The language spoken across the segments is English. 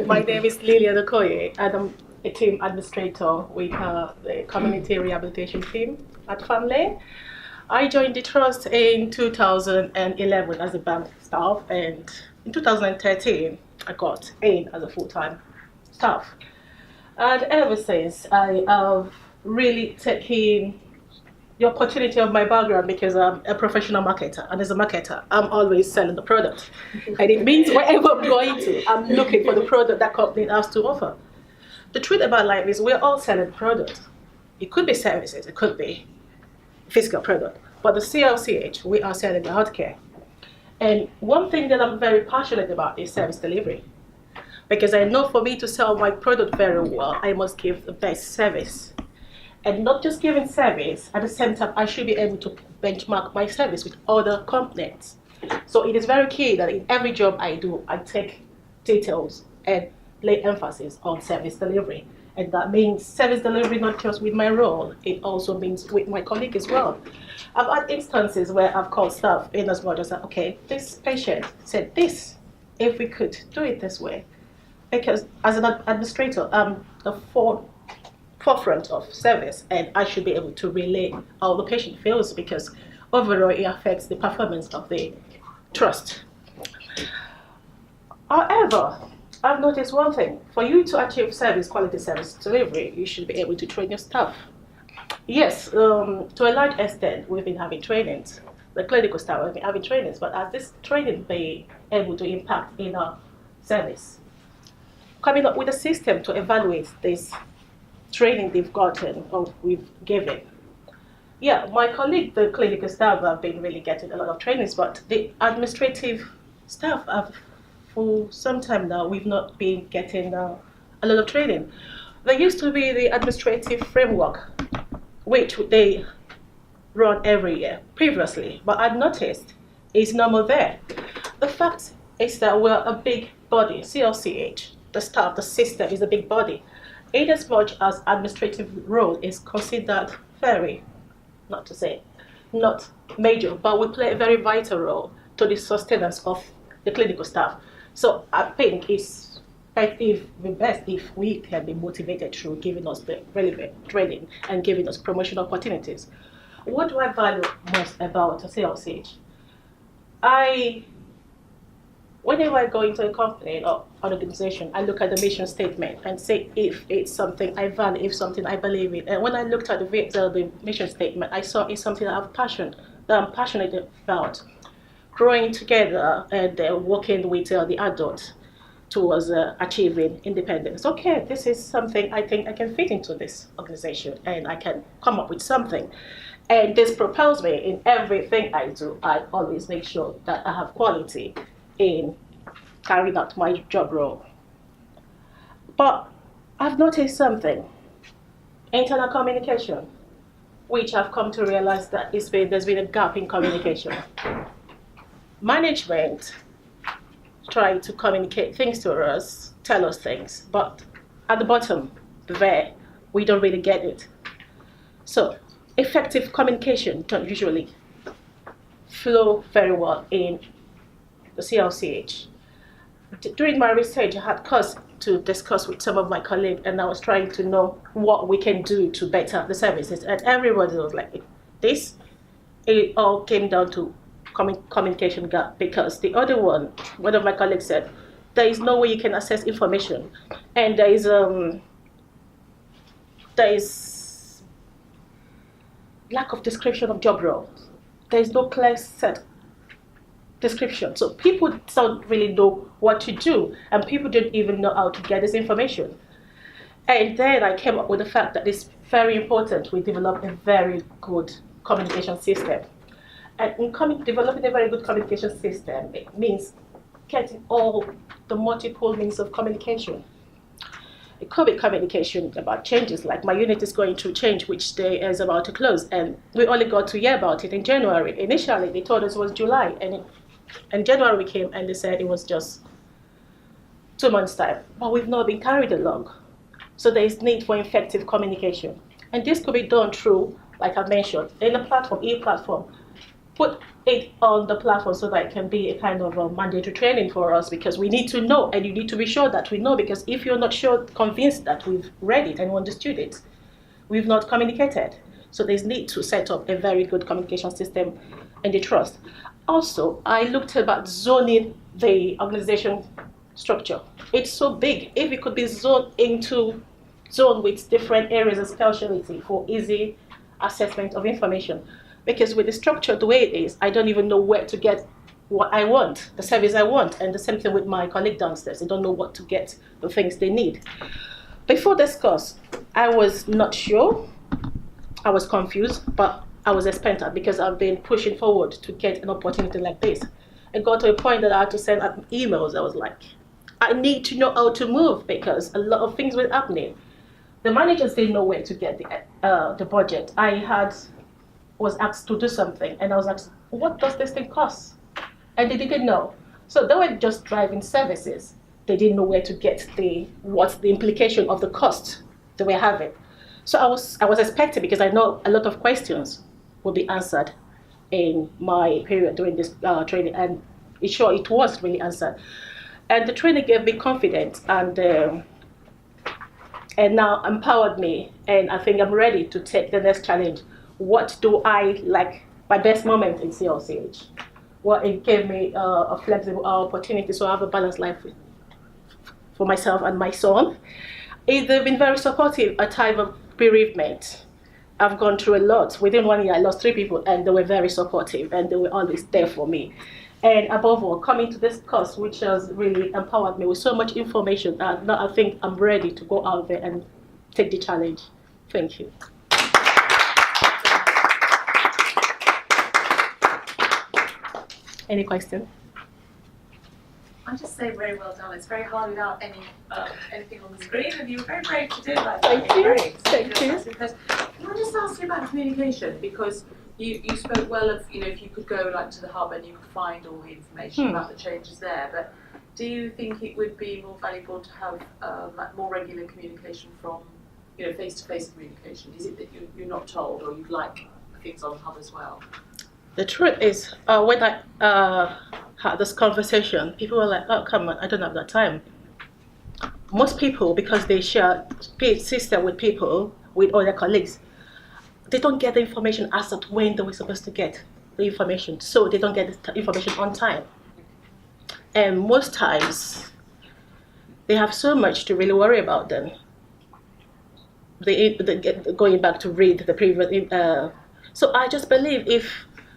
My name is Lilian Okoye, and I'm a team administrator with the community rehabilitation team at Family. I joined the trust in 2011 as a bank staff, and in 2013 I got in as a full-time staff. And ever since, I have really taken the opportunity of my background because I'm a professional marketer, and as a marketer, I'm always selling the product. And it means wherever I'm going to, I'm looking for the product that company has to offer. The truth about life is we're all selling product. It could be services, it could be physical product. But the CLCH, we are selling the healthcare. And one thing that I'm very passionate about is service delivery. Because I know for me to sell my product very well, I must give the best service. And not just giving service, at the same time, I should be able to benchmark my service with other companies. So it is very key that in every job I do, I take details and lay emphasis on service delivery. And that means service delivery not just with my role, it also means with my colleague as well. I've had instances where I've called staff in as much as, okay, this patient said this, if we could do it this way. Because as an administrator, I'm the forefront of service, and I should be able to relay how the patient feels, because overall it affects the performance of the trust. However, I've noticed one thing: for you to achieve quality service delivery, you should be able to train your staff. Yes, to a large extent, we've been having trainings. The clinical staff have been having trainings, but as this training be able to impact in our service, coming up with a system to evaluate this training they've gotten or we've given. Yeah, my colleague, the clinical staff, have been really getting a lot of trainings, but the administrative staff have, for some time now, we've not been getting a lot of training. There used to be the administrative framework, which they run every year previously, but I've noticed it's no more there. The fact is that we're a big body, CLCH, the staff, the system is a big body. In as much as administrative role is considered very, not to say, not major, but we play a very vital role to the sustenance of the clinical staff. So I think it's the best if we can be motivated through giving us the relevant training and giving us promotion opportunities. What do I value most about a CLCH? Whenever I go into a company or an organization, I look at the mission statement and say if it's something I value, if something I believe in. And when I looked at the mission statement, I saw it's something that I'm passionate about. Growing together and working with the adults towards achieving independence. Okay, this is something I think I can fit into this organization, and I can come up with something. And this propels me in everything I do. I always make sure that I have quality in carrying out my job role. But I've noticed something: internal communication, which I've come to realize that there's been a gap in communication. Management try to communicate things to us, tell us things, but at the bottom there, we don't really get it. So effective communication don't usually flow very well in the CLCH. During my research, I had cause to discuss with some of my colleagues, and I was trying to know what we can do to better the services, and everybody was like, this, it all came down to communication gap, because the other one of my colleagues said, there is no way you can access information, and there is lack of description of job roles. There is no clear set description. So people don't really know what to do, and people don't even know how to get this information. And then I came up with the fact that it's very important we develop a very good communication system. And in developing a very good communication system, it means getting all the multiple means of communication. It could be communication about changes, like my unit is going through change, which day is about to close, and we only got to hear about it in January. Initially, they told us it was July, and in January we came and they said it was just 2 months' time. But we've not been carried along. So there is need for effective communication. And this could be done through, like I mentioned, in a platform, e-platform. put it on the platform so that it can be a kind of a mandatory training for us, because we need to know, and you need to be sure that we know, because if you're not sure, convinced that we've read it and understood it, we've not communicated. So there's need to set up a very good communication system in the trust. Also, I looked about zoning the organization structure. It's so big. If it could be zoned with different areas of specialty for easy assessment of information. Because with the structure the way it is, I don't even know where to get what I want, the service I want. And the same thing with my colleague downstairs. They don't know what to get, the things they need. Before this course, I was not sure. I was confused, but I was expectant because I've been pushing forward to get an opportunity like this. It got to a point that I had to send out emails. I was like, I need to know how to move, because a lot of things were happening. The managers didn't know where to get the budget. I was asked to do something, and I was asked, what does this thing cost? And they didn't know. So they were just driving services. They didn't know where to get what's the implication of the cost they were having. So I was expecting, because I know a lot of questions will be answered in my period during this training, and it was really answered. And the training gave me confidence and now empowered me, and I think I'm ready to take the next challenge. What do I like? My best moment in CLCH. Well, it gave me a flexible opportunity, so I have a balanced life for myself and my son. They've been very supportive at time of bereavement. I've gone through a lot. Within 1 year, I lost 3 people, and they were very supportive, and they were always there for me. And above all, coming to this course, which has really empowered me with so much information, now I think I'm ready to go out there and take the challenge. Thank you. Any question? I just say very well done. It's very hard without anything on the screen, and you were very brave to do that. Thank you. Great. Thank you. Can I just ask you about communication? Because you spoke well of, if you could go like to the hub and you could find all the information about the changes there. But do you think it would be more valuable to have more regular communication from, face-to-face communication? Is it that you're not told, or you'd like things on the hub as well? The truth is, when I had this conversation, people were like, oh, come on, I don't have that time. Most people, because they share system with people, with other colleagues, they don't get the information as of when they were supposed to get the information, so they don't get the information on time. And most times, they have so much to really worry about them. They going back to read the previous. So I just believe if,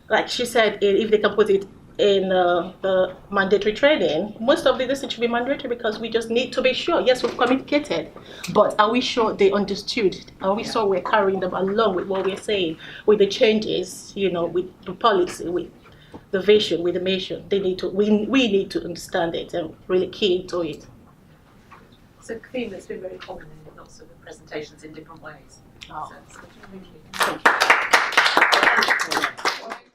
like she said, if they can put it in the mandatory training, most of this should be mandatory, because we just need to be sure. Yes, we've communicated, but are we sure they understood? Are we sure we're carrying them along with what we're saying, with the changes, with the policy, with the vision, with the mission? They need to. We need to understand it and really key into it. It's a theme that's been very common in lots of the presentations in different ways. Oh. So, thank you. Thank you.